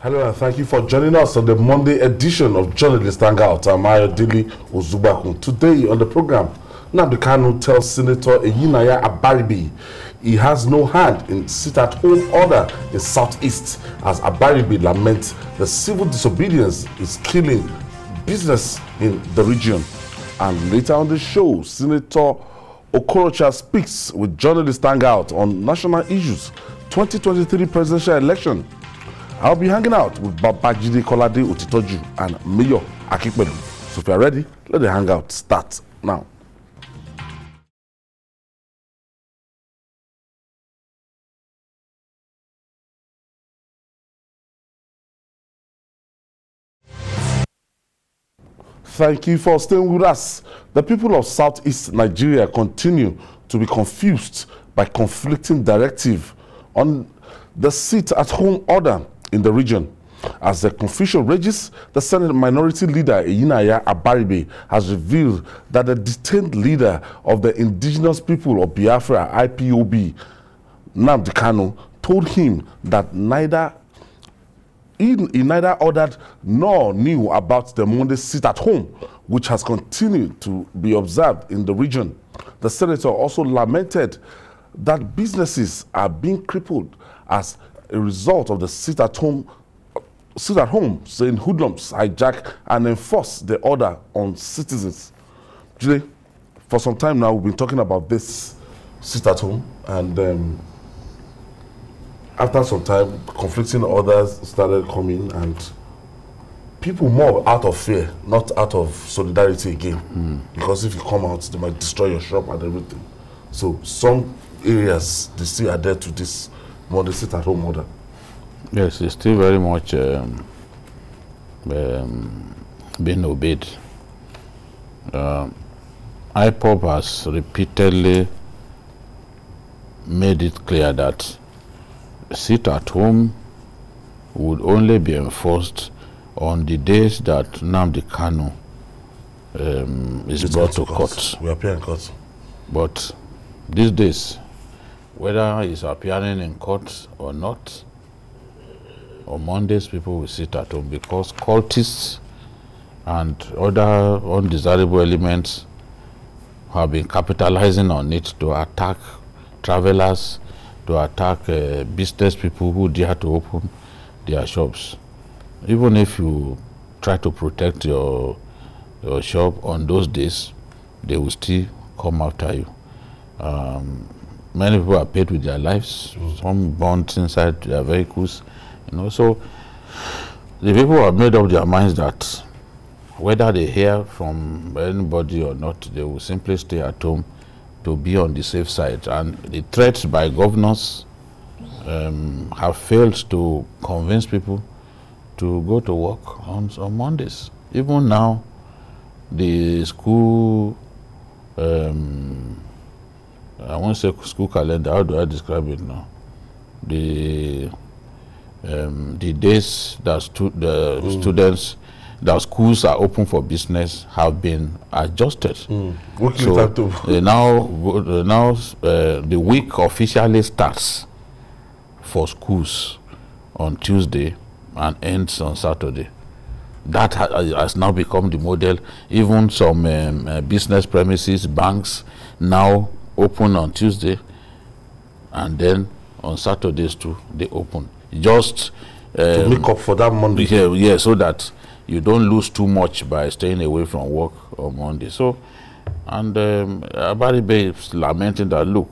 Hello and thank you for joining us on the Monday edition of Journalist Hangout. I'm Ayodele Ozubakun. Today on the program, Nnamdi Kanu tells Senator Eyinaya Abaribe he has no hand in sit-at-home order in Southeast as Abaribe laments the civil disobedience is killing business in the region. And later on the show, Senator Okorocha speaks with Journalist Hangout on national issues, 2023 presidential election. I'll be hanging out with Babajide Kolade Otitoju and Mayor Akipelu. So if you're ready, let the hangout start now. Thank you for staying with us. The people of Southeast Nigeria continue to be confused by conflicting directives on the sit-at-home order in the region. As the confusion rages, the Senate Minority Leader Eyinaya Abaribe has revealed that the detained leader of the indigenous people of Biafra, IPOB, Nnamdi Kanu, told him that he neither ordered nor knew about the Monday sit-at-home, which has continued to be observed in the region. The senator also lamented that businesses are being crippled as a result of the sit-at-home, saying hoodlums hijack and enforce the order on citizens. Today, for some time now, we've been talking about this sit-at-home, and after some time, conflicting orders started coming, and people more out of fear, not out of solidarity again. Because if you come out, they might destroy your shop and everything. So some areas, they still adhere to this Monday sit-at-home order. Yes, it's still very much being obeyed. IPOB has repeatedly made it clear that sit-at-home would only be enforced on the days that Nnamdi Kanu is brought to court. We appear in court. But these days, whether he's appearing in court or not, on Mondays people will sit at home because cultists and other undesirable elements have been capitalizing on it to attack travelers, to attack business people who dare to open their shops. Even if you try to protect your shop on those days, they will still come after you. Many people are paid with their lives, some burnt inside their vehicles, you know. So the people have made up their minds that whether they hear from anybody or not, they will simply stay at home to be on the safe side. And the threats by governors have failed to convince people to go to work on Mondays. Even now, the school, I won't say school calendar, how do I describe it now? The days that students, that schools are open for business have been adjusted. So now the week officially starts for schools on Tuesday and ends on Saturday. That has now become the model. Even some business premises, banks now open on Tuesday, and then on Saturdays too they open. Just to make up for that Monday. Yeah, so that you don't lose too much by staying away from work on Monday. So, and Abaribe is lamenting that, look,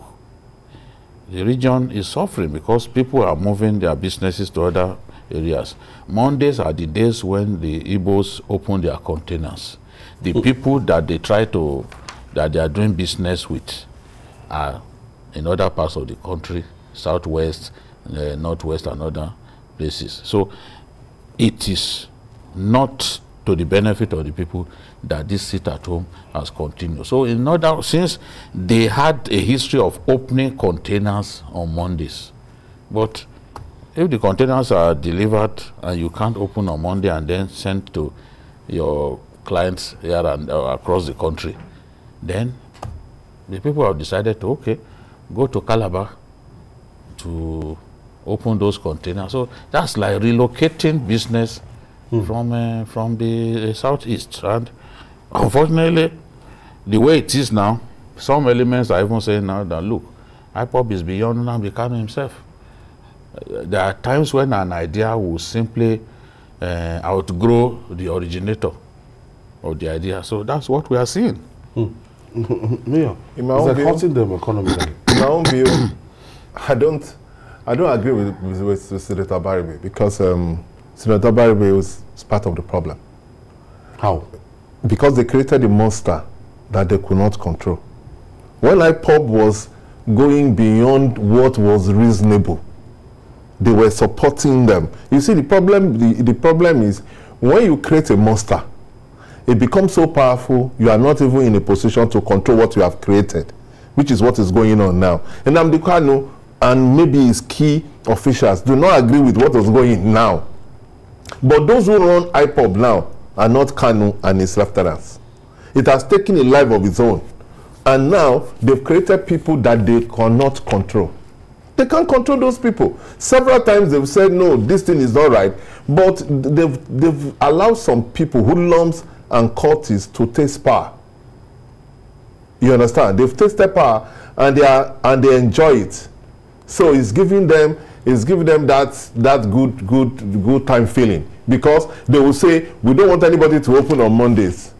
the region is suffering because people are moving their businesses to other areas. Mondays are the days when the Igbos open their containers. The people that they are doing business with are in other parts of the country, southwest, northwest, and other places. So it is not to the benefit of the people that this sit-at-home has continued. So since they had a history of opening containers on Mondays, but if the containers are delivered and you can't open on Monday and then sent to your clients here and across the country, then the people have decided to, okay, go to Calabar to open those containers. So that's like relocating business from the southeast. And unfortunately, the way it is now, some elements are even saying now that, look, IPOB is beyond Nnamdi Kanu himself. There are times when an idea will simply outgrow the originator of the idea. So that's what we are seeing. Yeah. Is it hurting them economically? In my own view, I don't agree with Senator Baribe, because Senator Baribe was part of the problem. How? Because they created a monster that they could not control. When IPOB was going beyond what was reasonable, they were supporting them. You see, the problem is when you create a monster, it becomes so powerful, you are not even in a position to control what you have created, which is what is going on now. And Nnamdi Kanu and maybe his key officials do not agree with what is going on now. But those who run IPOB now are not Kanu and his lieutenants. It has taken a life of its own. And now they've created people that they cannot control. They can't control those people. Several times they've said, no, this thing is not right. But they've allowed some people, hoodlums and cultists, to taste power. You understand? They've tasted power and they enjoy it. So it's giving them that good time feeling, because they will say, we don't want anybody to open on Mondays,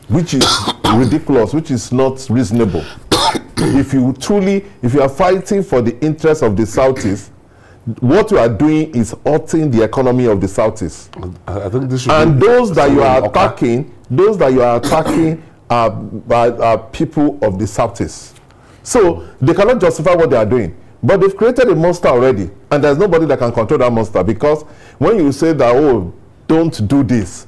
which is ridiculous, which is not reasonable. If you are fighting for the interests of the Southeast, what you are doing is hurting the economy of the Southeast. I think this should and those that you are attacking, are people of the Southeast. So they cannot justify what they are doing. But they've created a monster already, and there's nobody that can control that monster, because when you say that, oh, don't do this,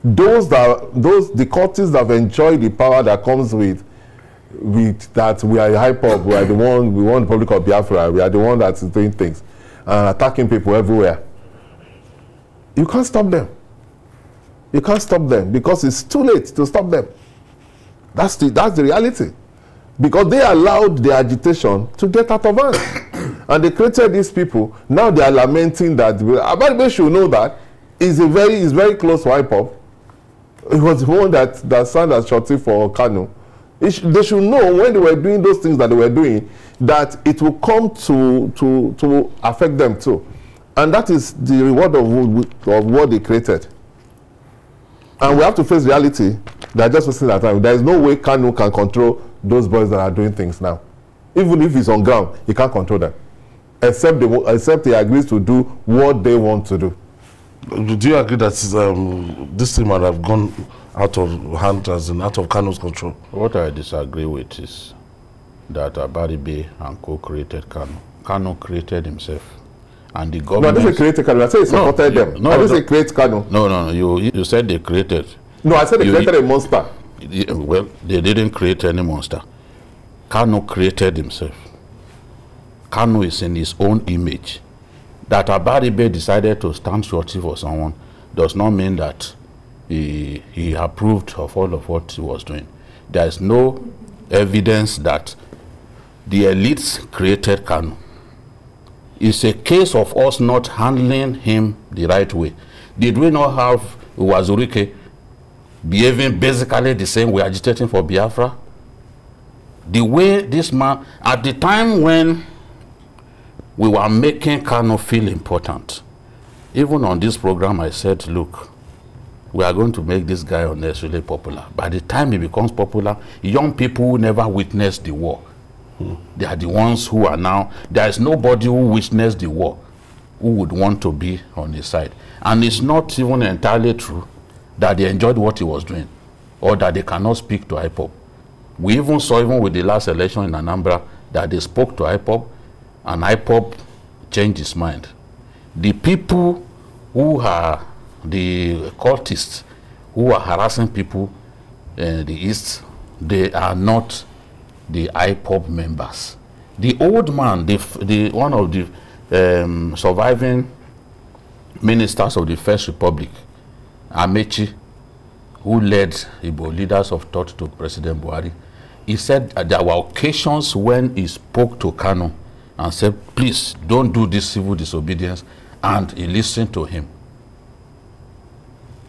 the cultists that have enjoyed the power that comes with that we are IPOB, we are the one, we want the Republic of Biafra, we are the one that's doing things and attacking people everywhere. You can't stop them. You can't stop them, because it's too late to stop them. That's the reality. Because they allowed the agitation to get out of hand. And they created these people. Now they are lamenting that. Abaribe should know that is very close to IPOB. It was the one that signed as shorty for Kanu. They should know, when they were doing those things that they were doing, that it will come to affect them too. And that is the reward of what they created. And we have to face reality. They are just wasting their time. There is no way Kanu can control those boys that are doing things now. Even if he's on ground, he can't control them. Except he agrees to do what they want to do. Do you agree that this thing might have gone out of hand, as in out of Kanu's control? What I disagree with is that Abaribe and co-created Kanu. Kanu created himself. And the government... No, I didn't say created Kanu. I said he supported them. No, I didn't say create Kanu. No. You said they created. No, I said they created a monster. Well, they didn't create any monster. Kanu created himself. Kanu is in his own image. That Abaribe decided to stand shorty for someone does not mean that he approved of all of what he was doing. There is no evidence that the elites created Kanu. It's a case of us not handling him the right way. Did we not have Wazurike behaving basically the same way, agitating for Biafra? The way this man, at the time when we were making Kanu feel important, even on this program I said, look, we are going to make this guy unnecessarily popular. By the time he becomes popular, young people who never witnessed the war, they are the ones who are now, there is nobody who witnessed the war who would want to be on his side. And it's not even entirely true that they enjoyed what he was doing, or that they cannot speak to IPOB. We even saw, even with the last election in Anambra, that they spoke to IPOB, and IPOB changed his mind. The people who are the cultists, who are harassing people in the East, they are not the IPOB members. The old man, one of the surviving ministers of the First Republic, Amechi, who led Igbo leaders of thought to President Buhari, he said there were occasions when he spoke to Kanu and said, please don't do this civil disobedience, and he listened to him.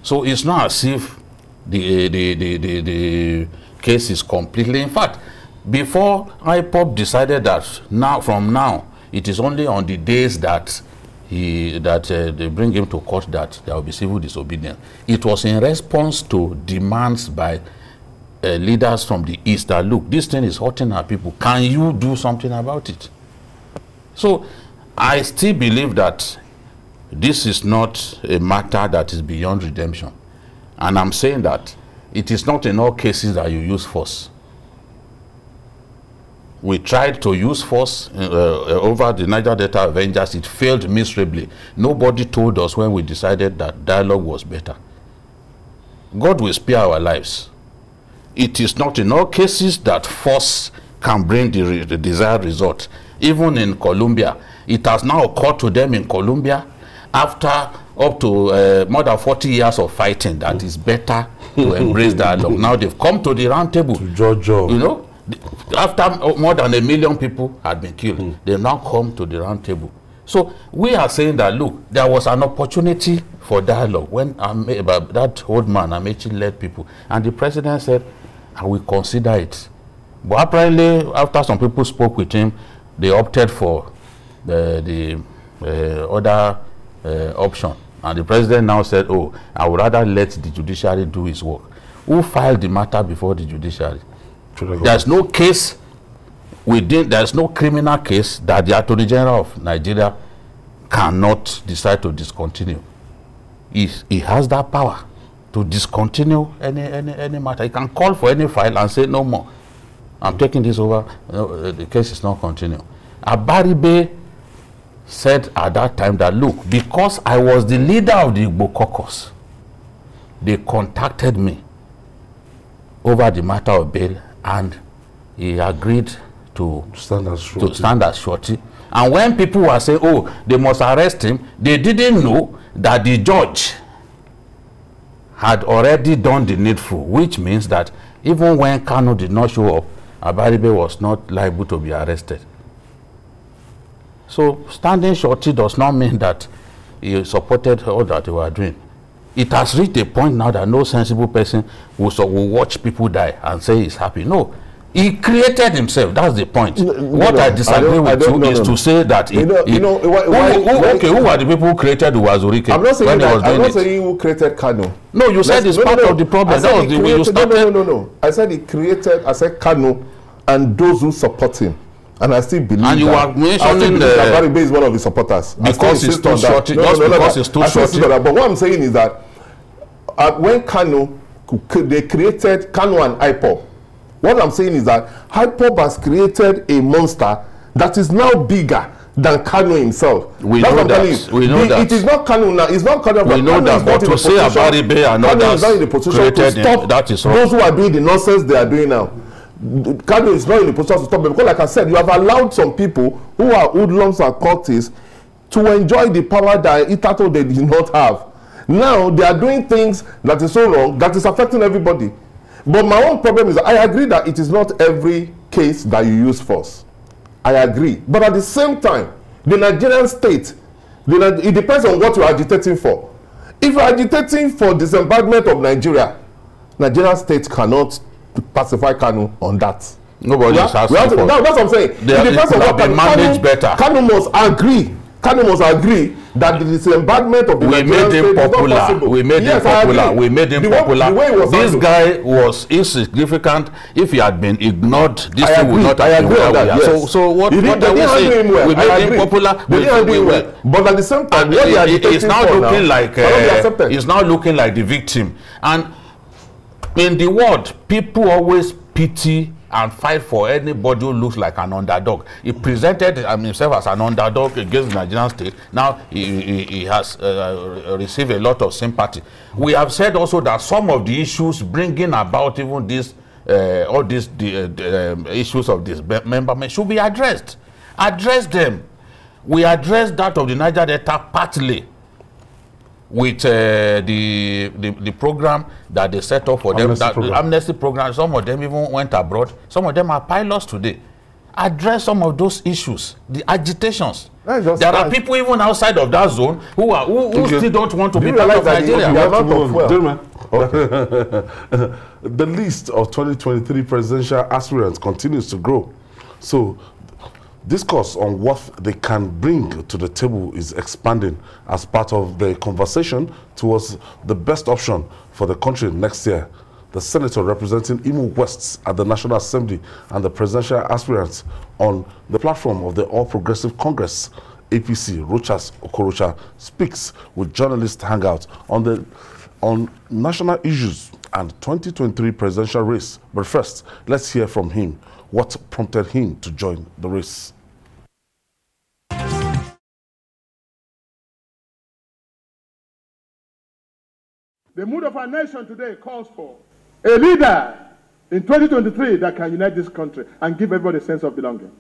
So it's not as if the case is completely, in fact, before IPOB decided that from now, it is only on the days that they bring him to court that there will be civil disobedience. It was in response to demands by leaders from the East that, look, this thing is hurting our people. Can you do something about it? So I still believe that this is not a matter that is beyond redemption. And I'm saying that it is not in all cases that you use force. We tried to use force over the Niger Delta Avengers. It failed miserably. Nobody told us when we decided that dialogue was better. God will spare our lives. It is not in all cases that force can bring the desired result. Even in Colombia, it has now occurred to them in Colombia, after up to more than 40 years of fighting, that is better to embrace dialogue. Now they've come to the round table. To Georgia. You know, after more than 1 million people had been killed, they now come to the round table. So we are saying that, look, there was an opportunity for dialogue when that old man Amechi led people, and the president said, I will consider it. But apparently, after some people spoke with him, they opted for the other option. And the president now said, oh, I would rather let the judiciary do his work. Who filed the matter before the judiciary? There's no case there's no criminal case that the Attorney General of Nigeria cannot decide to discontinue. He has that power to discontinue any matter. He can call for any file and say, no more. I'm taking this over. No, the case is not continuing. Abaribe said at that time that, look, because I was the leader of the Igbo caucus, they contacted me over the matter of bail, and he agreed to stand as surety. And when people were saying, oh, they must arrest him, they didn't know that the judge had already done the needful, which means that even when Kanu did not show up, Abaribe was not liable to be arrested. So standing surety does not mean that he supported all that they were doing. It has reached a point now that no sensible person will watch people die and say he's happy. No, he created himself. That's the point. I disagree with you is to say that who are the people who created Uwazurike? I'm not saying I'm not saying who created Kanu. No, you said it's part of the problem. That was the way you started. No. I said he created. I said Kanu and those who support him. And I still believe and you are mentioning Abaribe is one of his supporters. Because it's too short. Because it's too short. But what I'm saying is that when Kanu, they created Kanu and IPOB. What I'm saying is that IPOB has created a monster that is now bigger than Kanu himself. We know that. We know that. It is not Kanu now. It's not Kanu. We know that. But to say Abaribe and others created him, that is all. Those who are doing the nonsense they are doing now. Kanu is not in the position to stop them, because like I said, you have allowed some people who are hoodlums and cultists to enjoy the power that Itato they did not have. Now they are doing things that is so wrong that is affecting everybody. But my own problem is that I agree that it is not every case that you use force. I agree. But at the same time, the Nigerian state, it depends on what you are agitating for. If you are agitating for disembarkment of Nigeria, Nigerian state cannot pacify Kanu on that. Nobody is asking for. No, that's what I'm saying. It depends on what Kanu must agree. Kanu must agree that the disembarkment of the Nigerian state is not possible. We made him popular. We made him popular. This guy was insignificant. If he had been ignored, this thing would not have been where we are. So what are we saying? We made him popular. We didn't do him well. But at the same time, what they are agitating for now, it's now looking like the victim. And in the world, people always pity and fight for anybody who looks like an underdog. He presented himself as an underdog against the Nigerian state. Now he has received a lot of sympathy. We have said also that some of the issues bringing about even this, all these issues of dismemberment should be addressed. Address them. We addressed that of the Niger Delta partly with the program that they set up for them, the amnesty program. Some of them even went abroad. Some of them are pilots today. address some of those issues, the agitations. There are people even outside of that zone who still don't want to be part of Nigeria. The list of 2023 presidential aspirants continues to grow. So discourse on what they can bring to the table is expanding as part of the conversation towards the best option for the country next year. The senator representing Imo West at the National Assembly and the presidential aspirants on the platform of the All Progressive Congress, APC, Rochas Okorocha, speaks with journalists hangout on national issues and 2023 presidential race. But first, let's hear from him what prompted him to join the race. The mood of our nation today calls for a leader in 2023 that can unite this country and give everybody a sense of belonging.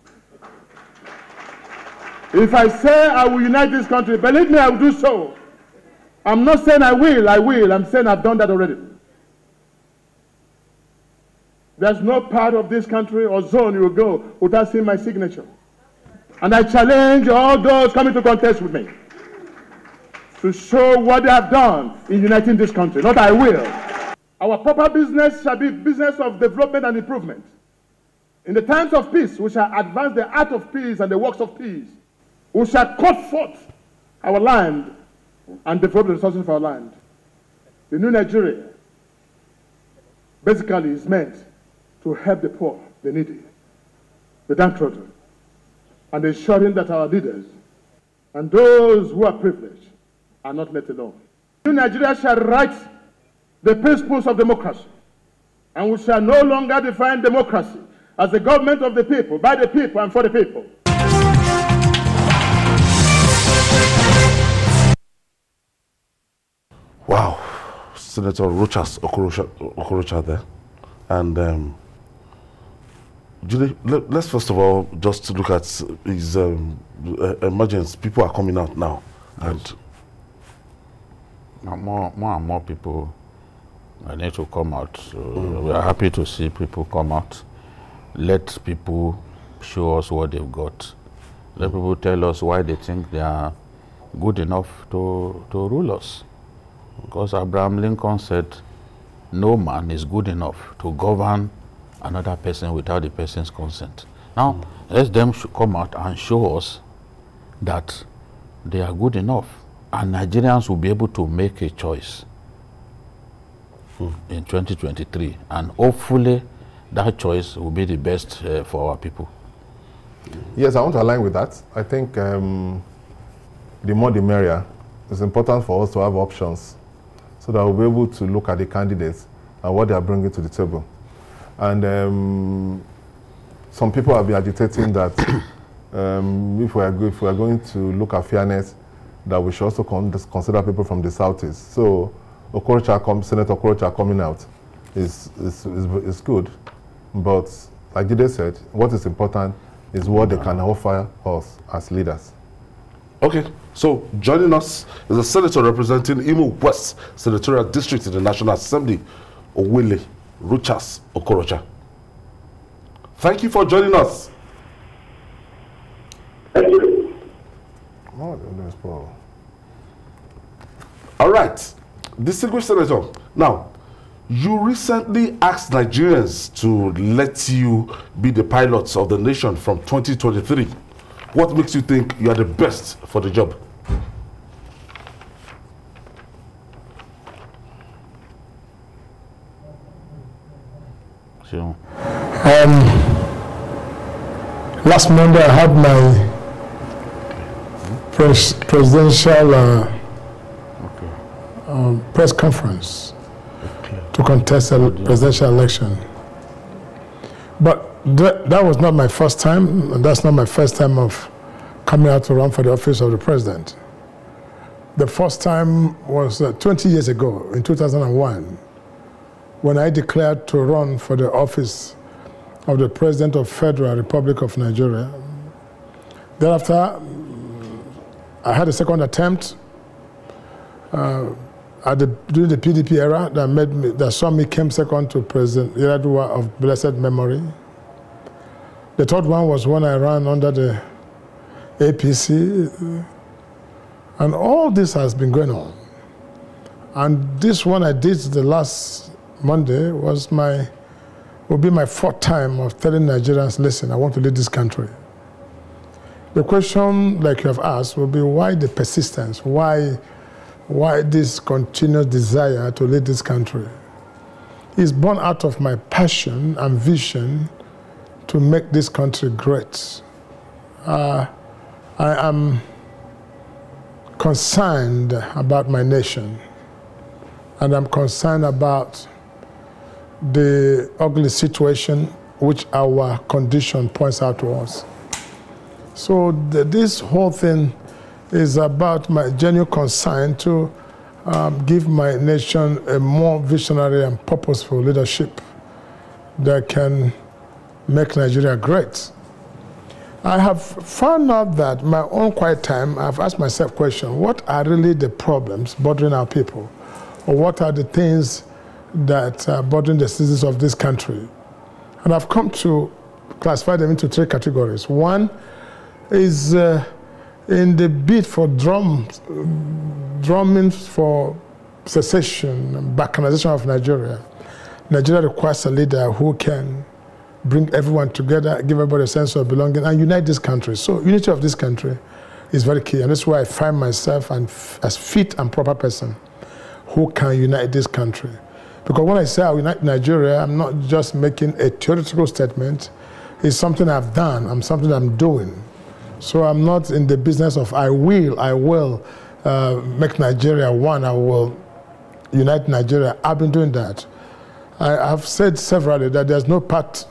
If I say I will unite this country, believe me, I will do so. I'm not saying I will. I'm saying I've done that already. There's no part of this country or zone you will go without seeing my signature. And I challenge all those coming to contest with me to show what they have done in uniting this country. Not I will. Our proper business shall be business of development and improvement. In the times of peace, we shall advance the art of peace and the works of peace. We shall cut forth our land and develop the resources of our land. The new Nigeria basically is meant to help the poor, the needy, the downtrodden, and ensuring that our leaders and those who are privileged are not let alone. New Nigeria shall write the principles of democracy, and we shall no longer define democracy as the government of the people, by the people, and for the people. Wow, Senator Rochas Okorocha there. And Julie, let's first of all just look at his emergence. People are coming out now, and more and more people need to come out. So we are happy to see people come out. Let people show us what they've got. Let people tell us why they think they are good enough to rule us. Because Abraham Lincoln said, no man is good enough to govern another person without the person's consent. Now, let them come out and show us that they are good enough, and Nigerians will be able to make a choice in 2023, and hopefully that choice will be the best for our people. Yes, I want to align with that. I think the more the merrier. It's important for us to have options so that we'll be able to look at the candidates and what they are bringing to the table. And some people have been agitating that if we are going to look at fairness, that we should also consider people from the Southeast. So Senator Okorocha coming out is good, but like Jide said, what is important is what they can offer us as leaders. okay, so joining us is a senator representing Imo West Senatorial District in the National Assembly, Owele Rochas Okorocha. Thank you for joining us. Thank you. All right, distinguished senator. Now, you recently asked Nigerians to let you be the pilots of the nation from 2023. What makes you think you are the best for the job? Sure. Last Monday I had my presidential press conference to contest a presidential election. But that was not my first time, and that's not my first time of coming out to run for the office of the president. The first time was 20 years ago, in 2001, when I declared to run for the office of the President of Federal Republic of Nigeria. Thereafter, I had a second attempt during the PDP era that saw me came second to President Iradua of blessed memory. The third one was when I ran under the APC. And all this has been going on. And this one I did the last Monday will be my fourth time of telling Nigerians, listen, I want to lead this country. The question, like you have asked, will be why the persistence? Why this continuous desire to lead this country? It's born out of my passion and vision to make this country great. I am concerned about my nation, and I'm concerned about the ugly situation which our condition points out to us. So this whole thing is about my genuine concern to give my nation a more visionary and purposeful leadership that can make Nigeria great. I have found out that in my own quiet time, I've asked myself a question: what are really the problems bothering our people? Or what are the things that are bothering the citizens of this country? And I've come to classify them into three categories. One is in the bid for drumming for secession and balkanization of Nigeria. Nigeria requires a leader who can bring everyone together, give everybody a sense of belonging, and unite this country. So unity of this country is very key, and that's why I find myself as fit and proper person who can unite this country. Because when I say I unite Nigeria, I'm not just making a theoretical statement. It's something I've done, something I'm doing. So I'm not in the business of I will make Nigeria one, I will unite Nigeria. I've been doing that. I have said severally that there's no part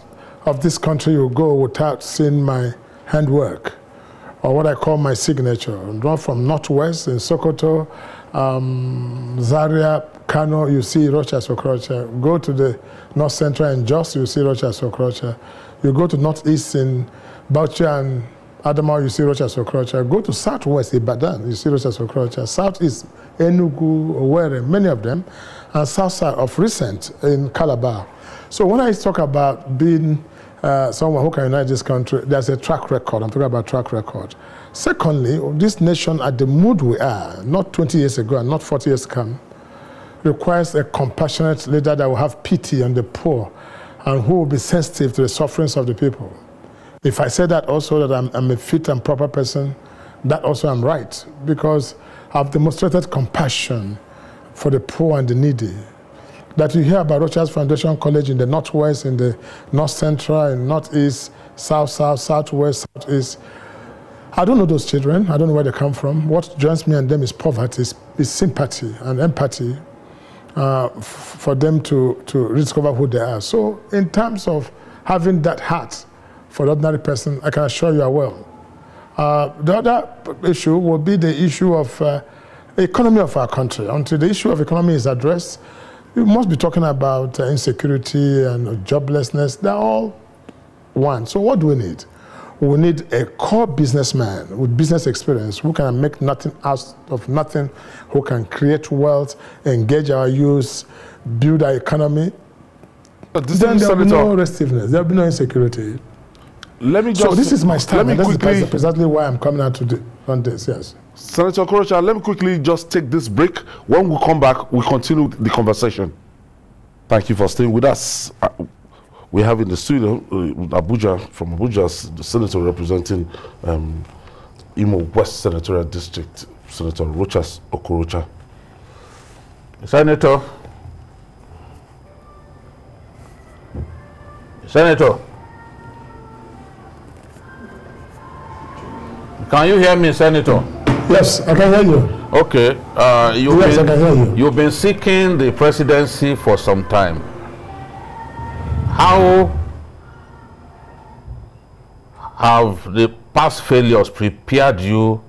of this country you go without seeing my handwork, or what I call my signature. I'm drawn from Northwest in Sokoto, Zaria, Kano, you see Rochas Okorocha. Go to the North Central and Jos, you see Rochas Okorocha. You go to Northeast in Bauchi and Adamawa, you see Rochas Okorocha. Go to Southwest Ibadan, you see Rochas Okorocha. Southeast, Enugu, Owerri, many of them, and South-Side of recent in Calabar. So when I talk about being someone who can unite this country, there's a track record. I'm talking about track record. Secondly, this nation at the mood we are, not 20 years ago and not 40 years come, requires a compassionate leader that will have pity on the poor and who will be sensitive to the sufferings of the people. If I say that also that I'm a fit and proper person, that also I'm right, because I've demonstrated compassion for the poor and the needy. That you hear about Rochas Foundation College in the Northwest, in the North Central, in Northeast, South-South, Southwest, Southeast. I don't know those children. I don't know where they come from. What joins me and them is poverty, is sympathy and empathy for them to rediscover who they are. So in terms of having that heart for the ordinary person, I can assure you I will. The other issue will be the issue of economy of our country. Until the issue of economy is addressed, we must be talking about insecurity and joblessness. They're all one. So what do we need? We need a core businessman with business experience who can make nothing out of nothing, who can create wealth, engage our youth, build our economy. Then there will be no restiveness. There will be no insecurity. So this is my stand. This is precisely why I'm coming out on this, yes. Senator Okorocha, let me quickly just take this break. When we come back, we continue the conversation. Thank you for staying with us. We have in the studio Abuja, from Abuja, the senator representing Imo West Senatorial District, Senator Rochas Okorocha. Senator. Can you hear me, Senator? Yes, I can hear you. Okay. I can hear you. You've been seeking the presidency for some time. How have the past failures prepared you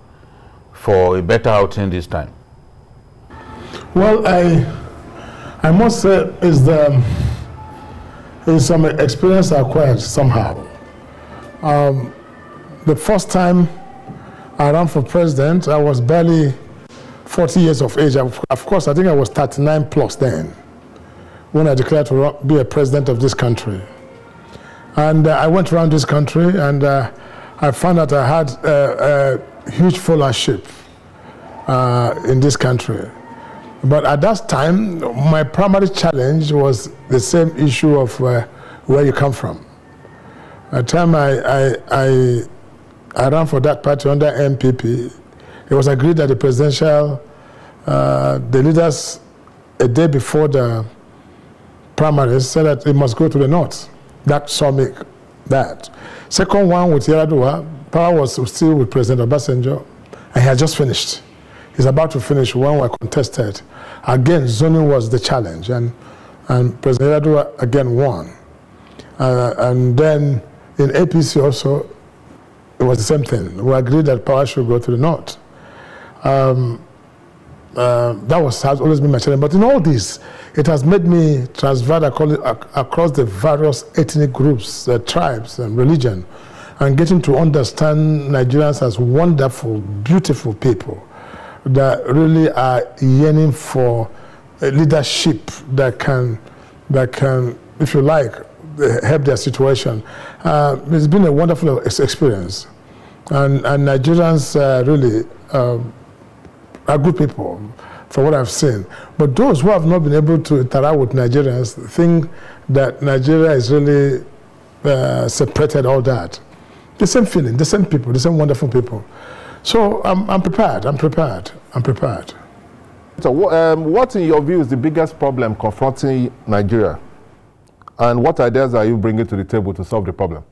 for a better outing this time? Well, I must say is some experience I acquired somehow. The first time I ran for president, I was barely 40 years of age. Of course, I think I was 39 plus then when I declared to be a president of this country. And I went around this country, and I found that I had a huge followership in this country. But at that time, my primary challenge was the same issue of where you come from. At the time I ran for that party under MPP, it was agreed that the presidential, the leaders, a day before the primaries, said that it must go to the north. That saw me that. Second one with Yar'Adua, power was still with President Obasanjo, and he had just finished. He's about to finish when we contested. Again, zoning was the challenge, and President Yar'Adua again won. And then in APC also, it was the same thing. We agreed that power should go to the north. That has always been my challenge. But in all this, it has made me transvert across the various ethnic groups, tribes, and religion, and getting to understand Nigerians as wonderful, beautiful people that really are yearning for a leadership that can, if you like, help their situation. It's been a wonderful experience, and Nigerians really are good people, for what I've seen. But those who have not been able to interact with Nigerians think that Nigeria is really separated, all that. The same feeling, the same people, the same wonderful people. So I'm prepared. So what in your view is the biggest problem confronting Nigeria? And what ideas are you bringing to the table to solve the problem?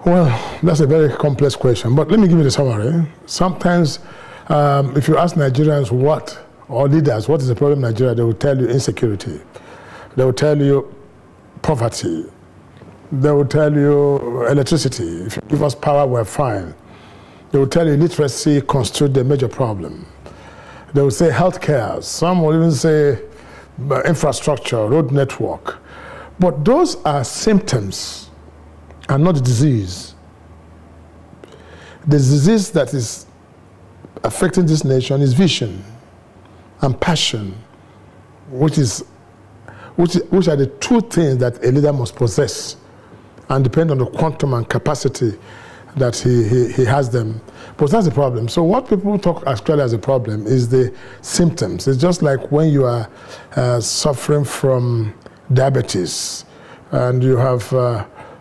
Well, that's a very complex question, but let me give you the summary. Sometimes, if you ask Nigerians or leaders, what is the problem in Nigeria, they will tell you insecurity. They will tell you poverty. They will tell you electricity. If you give us power, we're fine. They will tell you literacy constitutes the major problem. They will say healthcare. Some will even say infrastructure, road network. But those are symptoms and not the disease. The disease that is affecting this nation is vision and passion, which are the two things that a leader must possess, and depend on the quantum and capacity that he has them. But that's the problem. So what people talk actually as a problem is the symptoms. It's just like when you are suffering from diabetes, and you have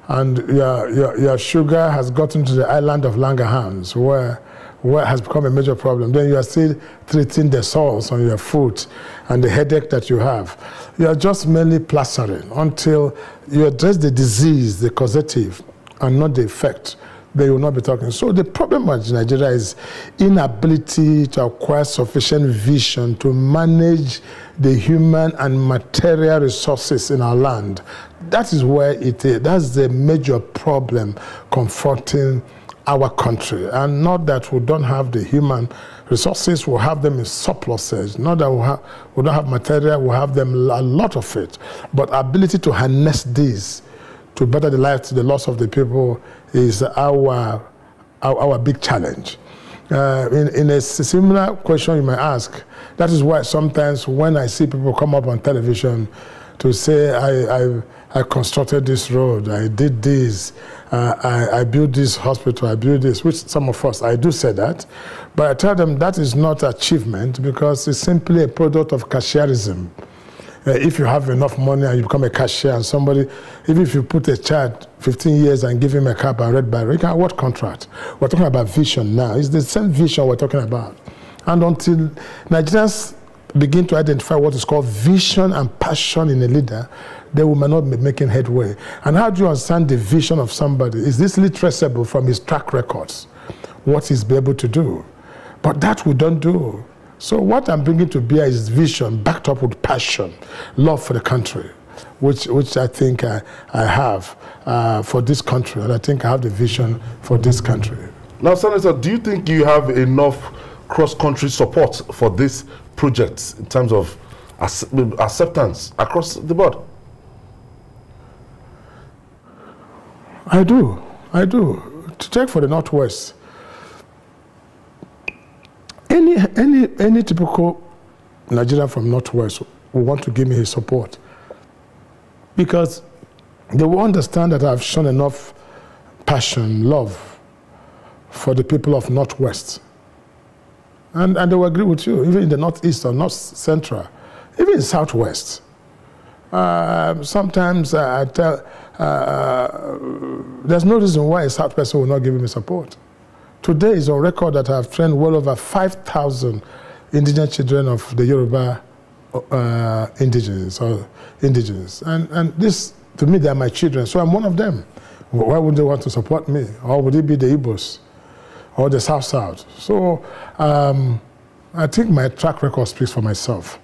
and your sugar has gotten to the island of Langerhans, where it has become a major problem. Then you are still treating the sores on your foot and the headache that you have. You are just merely plastering until you address the disease, the causative, and not the effect. They will not be talking. So the problem with Nigeria is inability to acquire sufficient vision to manage the human and material resources in our land. That is where it is. That's the major problem confronting our country. And not that we don't have the human resources, we'll have them in surpluses. Not that we don't have material, we'll have them a lot of it. But ability to harness these to better the lives, the loss of the people is our big challenge. In a similar question you might ask, that is why sometimes when I see people come up on television to say, I constructed this road, I did this, I built this hospital, I built this, which some of us, I do say that, but I tell them that is not achievement because it's simply a product of cashierism. If you have enough money and you become a cashier and somebody, even if you put a child 15 years and give him a cap and red barrel, you can what contract? We're talking about vision now. It's the same vision we're talking about. And until Nigerians begin to identify what is called vision and passion in a leader, they will not be making headway. And how do you understand the vision of somebody? Is this traceable from his track records? What he's been able to do? But that we don't do. So what I'm bringing to bear is vision backed up with passion, love for the country, which I think I have for this country, and I think I have the vision for this country. Now, Senator, do you think you have enough cross-country support for this project in terms of acceptance across the board? I do. To take for the Northwest, any typical Nigerian from Northwest will want to give me his support, because they will understand that I've shown enough passion, love for the people of Northwest. And they will agree with you, even in the Northeast or North Central, even in Southwest. Sometimes I tell, there's no reason why a South person will not give me support. Today is on record that I've trained well over 5,000 indigenous children of the Yoruba indigenous. And this, to me, they are my children, so I'm one of them. Why would they want to support me? Or would it be the Igbos or the South? So I think my track record speaks for myself,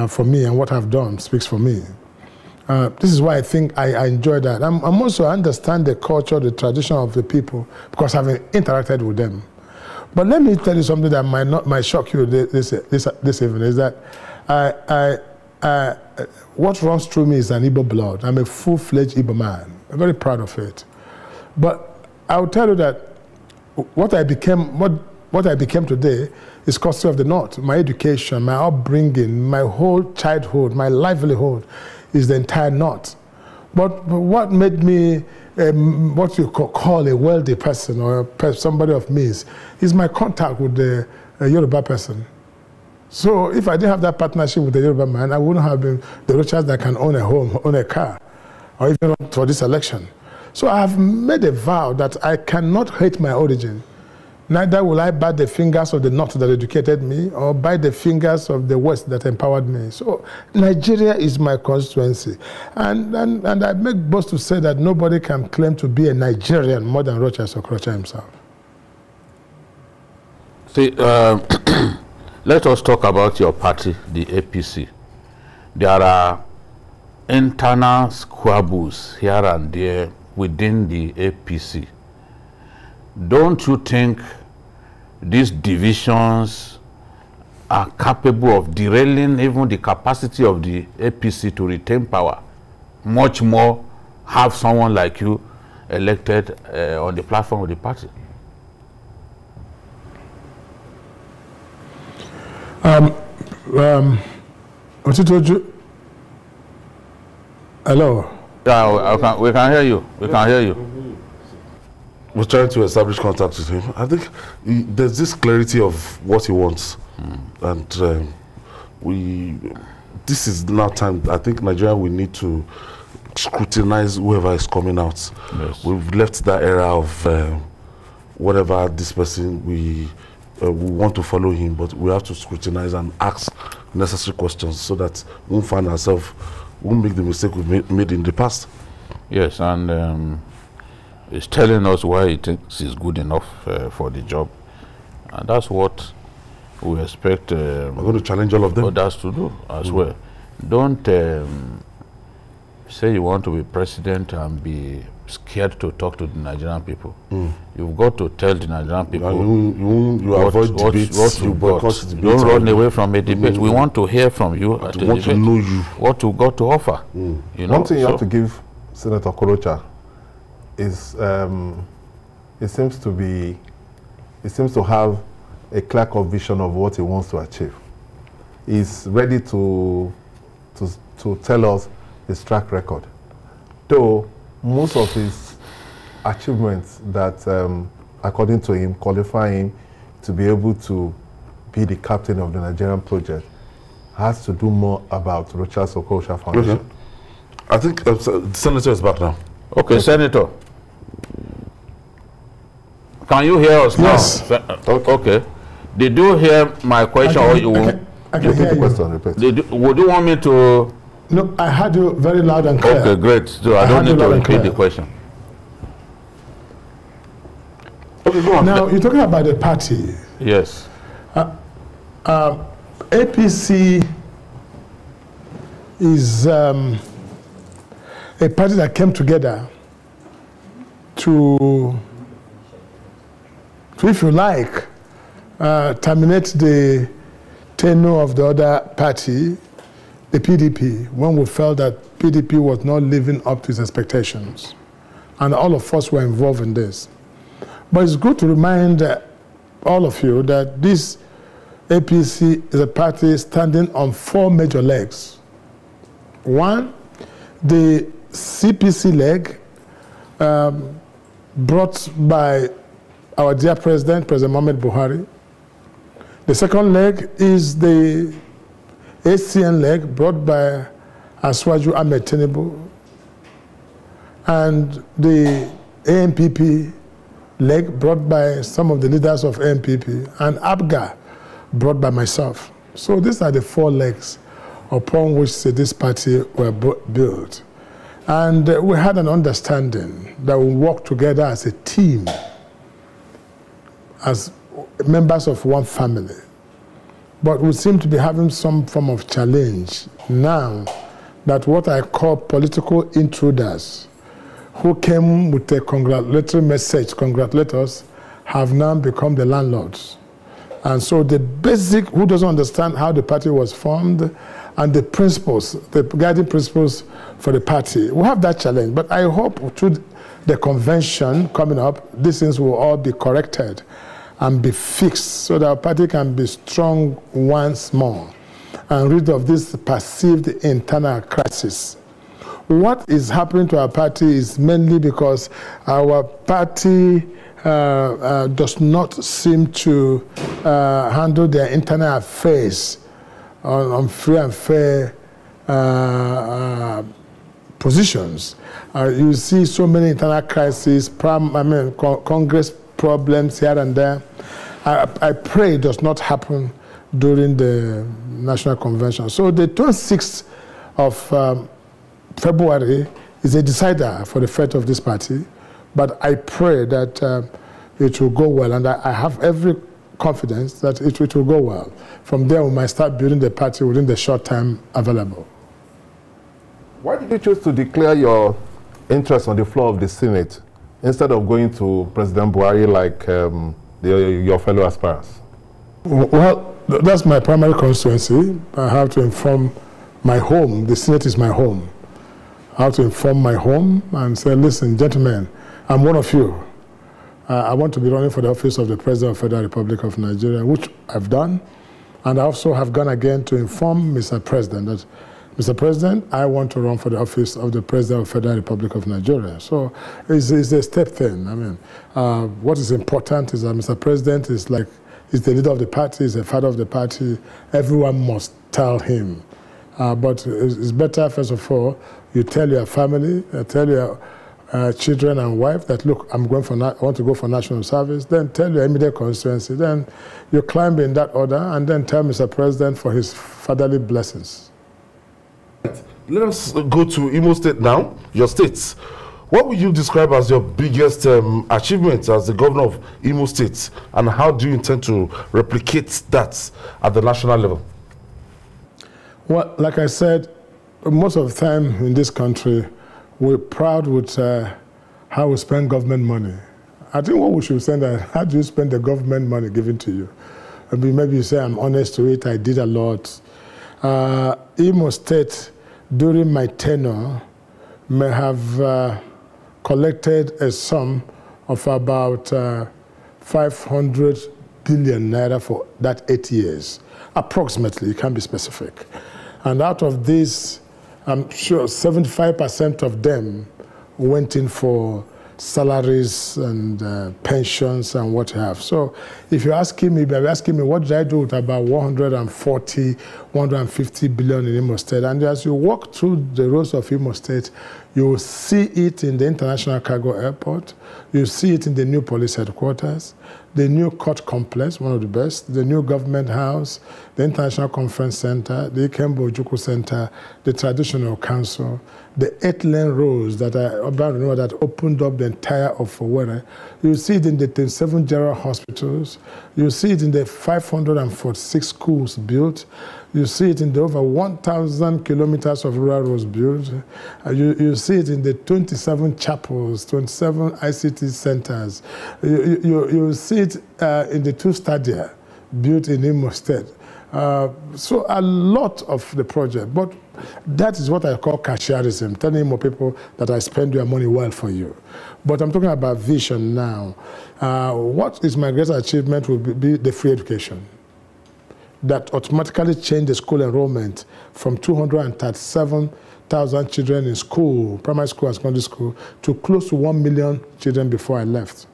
for me, and what I've done speaks for me. This is why I think I enjoy that. I'm also understand the culture, the tradition of the people, because I've interacted with them. But let me tell you something that might shock you this evening, is that what runs through me is an Igbo blood. I'm a full-fledged Igbo man. I'm very proud of it. But I'll tell you that what I became today is courtesy of the North. My education, my upbringing, my whole childhood, my livelihood is the entire North. But what made me what you call a wealthy person or somebody of means is my contact with the Yoruba person. So if I didn't have that partnership with the Yoruba man, I wouldn't have been the Rochas that can own a home, own a car, or even for this election. So I have made a vow that I cannot hate my origin. Neither will I bite the fingers of the North that educated me or bite the fingers of the West that empowered me. So Nigeria is my constituency. And I make boast to say that nobody can claim to be a Nigerian more than Rochas Okorocha himself. See, let us talk about your party, the APC. There are internal squabbles here and there within the APC. Don't you think these divisions are capable of derailing even the capacity of the APC to retain power? Much more have someone like you elected on the platform of the party. What you told you? Hello? Yeah, we can hear you. We can hear you. We're trying to establish contact with him. I think there's this clarity of what he wants. And this is now time. I think Nigeria, we need to scrutinize whoever is coming out. Yes. We've left that era of whatever this person, we want to follow him, but we have to scrutinize and ask necessary questions so that we won't find ourselves, we won't make the mistake we've made in the past. Yes, and it's telling us why he thinks he's good enough for the job. And that's what we expect we're going to challenge all of them. Others to do as well. Don't say you want to be president and be scared to talk to the Nigerian people. You've got to tell the Nigerian people you avoid debates, you boycott debates. Don't run away from a debate. We want to hear from you at the want debate. to know you. What you got to offer. You know? One thing you have to give Senator Okorocha is it seems to have a clear-cut vision of what he wants to achieve. He's ready to tell us his track record. Though most of his achievements that, according to him, qualify him to be able to be the captain of the Nigerian project, has to do more about Rochas Okorocha Foundation. Okay. I think the Senator is back now. Okay, Senator. Can you hear us now? Yes. Okay. Did you hear my question? I can hear you. Would you want me to? No, I heard you very loud and clear. Okay, great. So I don't need to repeat the question. Okay, go on. Now, you're talking about the party. Yes. APC is a party that came together to if you like, terminate the tenure of the other party, the PDP, when we felt that PDP was not living up to its expectations. And all of us were involved in this. But it's good to remind all of you that this APC is a party standing on 4 major legs. One, the CPC leg, brought by our dear President Mohamed Buhari. The second leg is the ACN leg, brought by Aswaju Ahmed Tinubu, and the ANPP leg, brought by some of the leaders of ANPP, and ABGA, brought by myself. So these are the 4 legs upon which this party were built. And we had an understanding that we work together as a team, as members of one family. But we seem to be having some form of challenge now that what I call political intruders who came with a congratulatory message, congratulate us, have now become the landlords. And so the basic, who doesn't understand how the party was formed and the principles, the guiding principles for the party, we have that challenge. But I hope through the convention coming up, these things will all be corrected and be fixed so that our party can be strong once more and rid of this perceived internal crisis. What is happening to our party is mainly because our party does not seem to handle their internal affairs on free and fair positions. You see so many internal crises, Congress problems here and there. I pray it does not happen during the National Convention. So the 26th of February is a decider for the fate of this party, but I pray that it will go well, and I have every confidence that it will go well. From there, we might start building the party within the short time available. Why did you choose to declare your interest on the floor of the Senate instead of going to President Buhari like your fellow aspirants? Well, that's my primary constituency. I have to inform my home. The Senate is my home. I have to inform my home and say, listen, gentlemen, I'm one of you. I want to be running for the office of the President of the Federal Republic of Nigeria, which I've done. And I also have gone again to inform Mr. President that, Mr. President, I want to run for the office of the President of the Federal Republic of Nigeria. So it's a step thing. I mean, what is important is that Mr. President is the leader of the party, is the father of the party. Everyone must tell him. But it's better, first of all, you tell your family, tell your children and wife that, look, I want to go for national service. Then tell your immediate constituency. Then you climb in that order, and then tell Mr. President for his fatherly blessings. Let us go to Imo State now, your states. What would you describe as your biggest achievement as the governor of Imo State, and how do you intend to replicate that at the national level? Well, like I said, most of the time in this country, we're proud with how we spend government money. I think what we should say is, how do you spend the government money given to you? Maybe you say, I'm honest to it, I did a lot. Imo State, during my tenure, may have collected a sum of about 500 billion naira for that 8 years. Approximately, it can be specific. And out of this, I'm sure 75% of them went in for salaries and pensions and what have. So if you're asking me, what did I do with about 140, 150 billion in Imo State? And as you walk through the roads of Imo State, you will see it in the International Cargo Airport. You see it in the new police headquarters, the new court complex, one of the best, the new government house, the International Conference Center, the Ikembo Ojukwu Center, the Traditional Council, the 8-lane roads that are urban renewal that opened up the entire of Owerri. You see it in the 27 general hospitals. You see it in the 546 schools built. You see it in the over 1,000 kilometers of rural roads built. You see it in the 27 chapels, 27 ICT centers. You see it in the 2 stadia built in Imo State. So a lot of the project, but that is what I call cashierism, telling more people that I spend your money well for you. But I'm talking about vision now. What is my greatest achievement will be the free education. That automatically changed the school enrollment from 237 100,000 children in school, primary school and secondary school, to close to 1 million children before I left.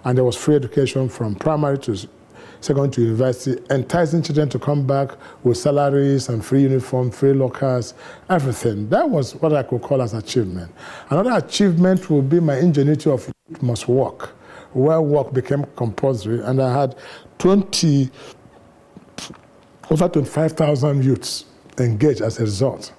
And there was free education from primary to secondary to university, enticing children to come back with salaries and free uniform, free lockers, everything. That was what I could call as achievement. Another achievement would be my ingenuity of youth must work, where work became compulsory, and I had over 25,000 youths engaged as a result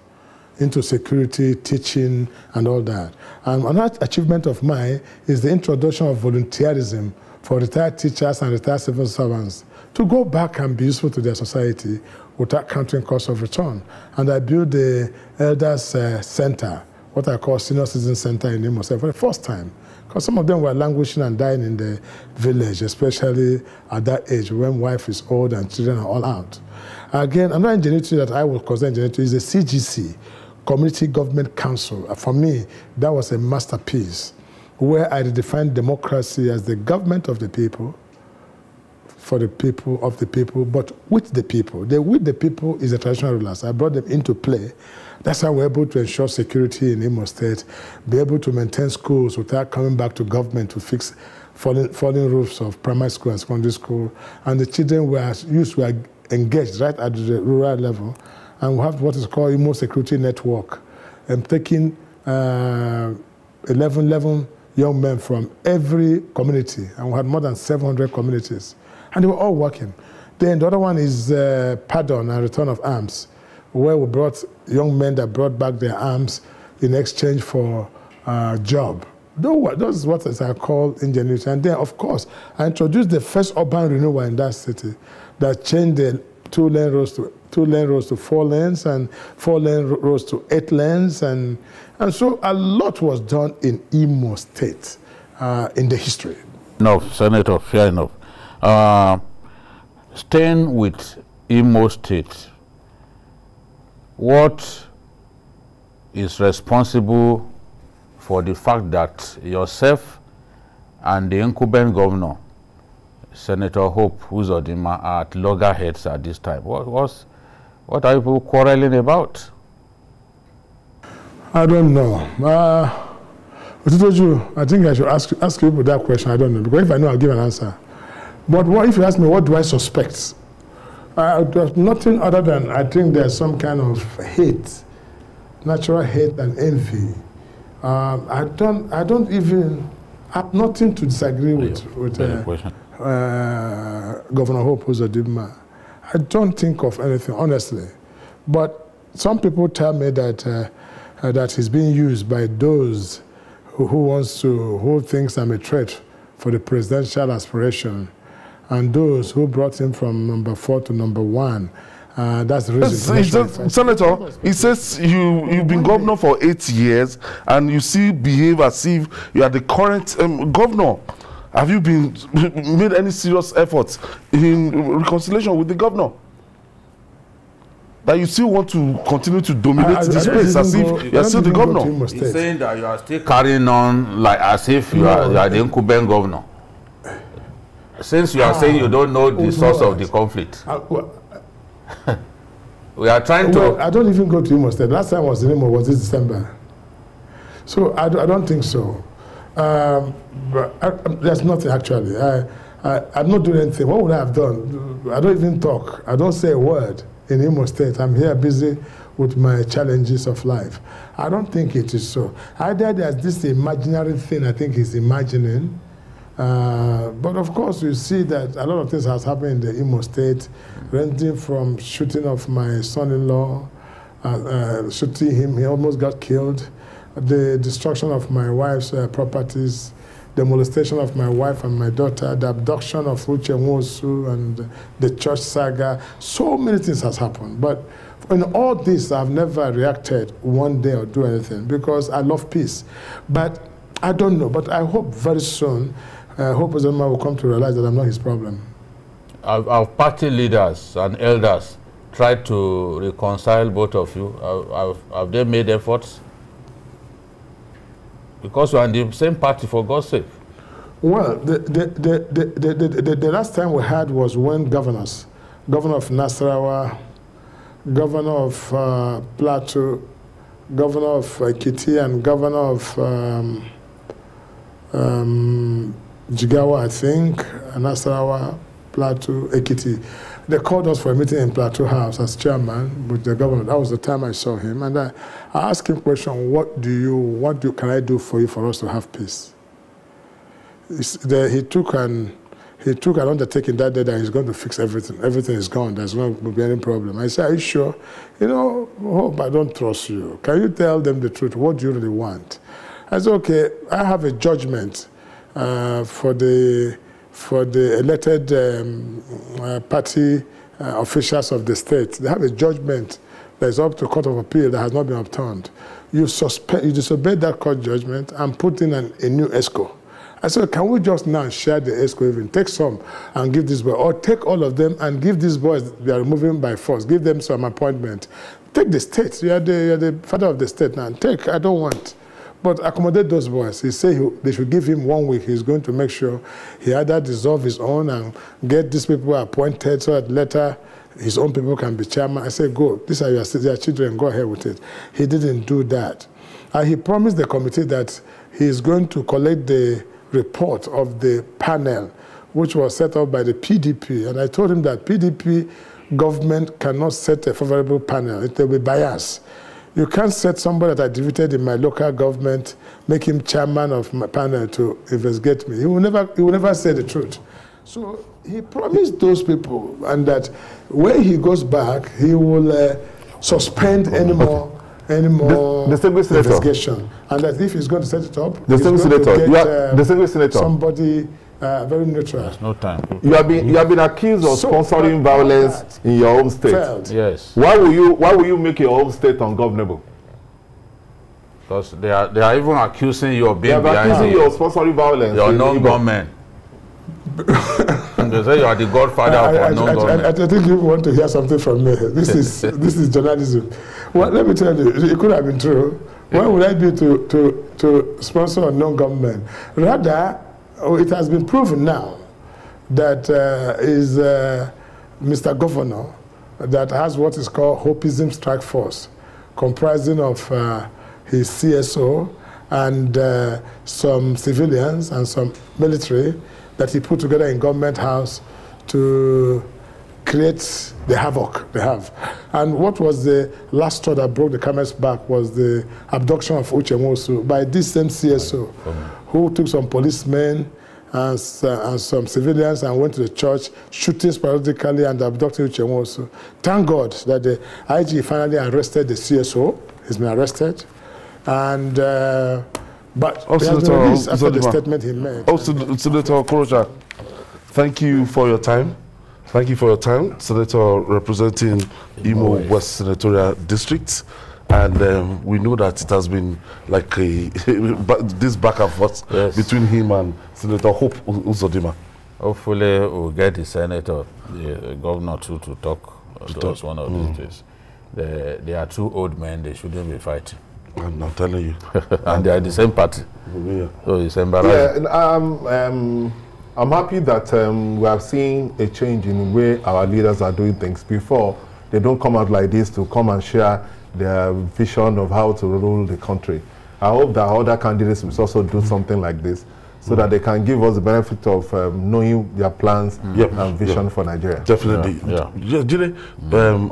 into security, teaching, and all that. And another achievement of mine is the introduction of volunteerism for retired teachers and retired civil servants to go back and be useful to their society without counting cost of return. And I built the Elders Center, what I call Senior Citizen Center in Imo State for the first time. Because some of them were languishing and dying in the village, especially at that age when wife is old and children are all out. Again, another ingenuity that I would consider ingenuity is the CGC, Community Government Council. For me, that was a masterpiece where I redefined democracy as the government of the people, for the people, of the people, but with the people. The with the people is the traditional rulers. I brought them into play. That's how we're able to ensure security in Imo State, be able to maintain schools without coming back to government to fix falling roofs of primary school and secondary school. And the children were engaged right at the rural level. And we have what is called Imo Security Network, and taking 11 young men from every community, and we had more than 700 communities, and they were all working. Then the other one is Pardon and Return of Arms, where we brought young men that brought back their arms in exchange for a job. Those what I call ingenuity. And then, of course, I introduced the first urban renewal in that city that changed the two-lane roads to 4 lanes, and 4-lane roads to 8 lanes, and so a lot was done in Imo State in the history. No, Senator, fair enough. Staying with Imo State, what is responsible for the fact that yourself and the incumbent governor, Senator Hope Uzodinma, are at loggerheads at this time? What are people quarreling about? I don't know. I think I should ask people that question. I don't know, because if I know, I'll give an answer. But what if you ask me, what do I suspect? There's nothing other than I think there's some kind of hate, natural hate and envy. I have nothing to disagree with Governor Hope Uzodinma. I don't think of anything, honestly. But some people tell me that that he's being used by those who thinks I'm a threat for the presidential aspiration, and those who brought him from number 4 to number 1. That's the reason. Senator, he says you've been governor for 8 years, and you still behave as if you are the current governor. Have you made any serious efforts in reconciliation with the governor? That you still want to continue to dominate this place as if you are still the governor? He's saying that you are still carrying on like as if you are the incumbent governor. Since you are saying you don't know the source of the conflict. We are trying to... I don't even go to Imo State. Last time I was in Imo was this December. So I don't think so. But there's nothing actually. I'm not doing anything. What would I have done? I don't even talk. I don't say a word in Imo State. I'm here busy with my challenges of life. I don't think it is so. Either there's this imaginary thing I think he's imagining, but of course you see that a lot of things has happened in the Imo State, ranging from shooting of my son-in-law, shooting him, he almost got killed, the destruction of my wife's properties, the molestation of my wife and my daughter, the abduction of Uche Nwosu, and the church saga. So many things has happened. But in all this, I've never reacted one day or do anything because I love peace. But I don't know. But I hope very soon, Hope Uzodinma will come to realize that I'm not his problem. Our party leaders and elders tried to reconcile both of you. Have they made efforts? Because we are in the same party, for God's sake. Well, the last time we had was when governors, governor of Nasarawa, governor of Plateau, governor of Ekiti and governor of Jigawa, I think, and Nasarawa, Plateau, Ekiti. They called us for a meeting in Plateau House as chairman with the governor. That was the time I saw him. And I asked him a question, what can I do for you for us to have peace? He took an undertaking that day that he's going to fix everything. Everything is gone. There's not going to be any problem. I said, are you sure? You know, Hope, I don't trust you. Can you tell them the truth? What do you really want? I said, okay, I have a judgment for the elected party officials of the state. They have a judgment that is up to Court of Appeal that has not been overturned. You disobeyed that court judgment and put in a new ESCO. I said, can we just now share the ESCO even? Take some and give this boy, or take all of them and give these boys they are removing by force. Give them some appointment. Take the state. You are the father of the state now. Take, I don't want. But accommodate those boys. He said they should give him 1 week. He's going to make sure he either dissolve his own and get these people appointed so that later his own people can be chairman. I said, go. These are your children. Go ahead with it. He didn't do that. And he promised the committee that he is going to collect the report of the panel, which was set up by the PDP. And I told him that PDP government cannot set a favorable panel. It will be biased. You can't set somebody that I defeated in my local government, make him chairman of my panel to investigate me. He will never say the truth. So he promised those people, and that when he goes back, he will suspend any more investigation. And that if he's going to set it up, the senator, somebody very neutral. There's no time. You have been accused of sponsoring violence in your home state. Yes. Why will you make your home state ungovernable? Because they are even accusing you of being behind accusing you of sponsoring violence. Your non-government. They say you are the godfather of non-government. I think you want to hear something from me. This is journalism. Well, let me tell you, it could have been true. Why would I be to sponsor a non-government? Rather, it has been proven now that is Mr. Governor that has what is called Hopism Strike Force, comprising of his CSO and some civilians and some military that he put together in government house to create the havoc they have. And what was the last straw that broke the camel's back was the abduction of Uche Nwosu by this same CSO, who took some policemen and some civilians and went to the church, shooting sporadically and abducting Uche Nwosu. Thank God that the IG finally arrested the CSO. He's been arrested. And but after the statement he made. Senator Okorocha, thank you for your time. Thank you for your time, Senator representing Imo West Senatorial District. And we know that it has been like this back and forth between him and Senator Hope Uzodimma. Hopefully we'll get the senator, the governor to talk to us one of these days. They are two old men, they shouldn't be fighting. I'm not telling you. And they are the same party. Yeah. So it's embarrassing. Yeah, I'm happy that we have seen a change in the way our leaders are doing things. Before, they don't come out like this to come and share their vision of how to rule the country. I hope that other candidates will also do something like this, so that they can give us the benefit of knowing their plans and vision for Nigeria. Definitely. Jide,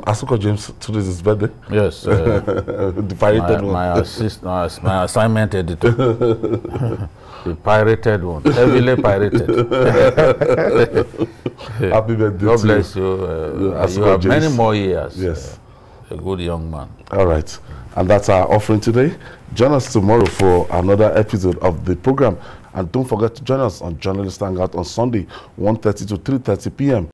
Asuko James, today is his birthday. Yes. The pirated one. My assignment editor. The pirated one. Heavily pirated. Happy birthday. God bless you. You have many more years. Yes. A good young man. All right. And that's our offering today. Join us tomorrow for another episode of the program. And don't forget to join us on Journalist Hangout on Sunday, 1:30 to 3:30 p.m.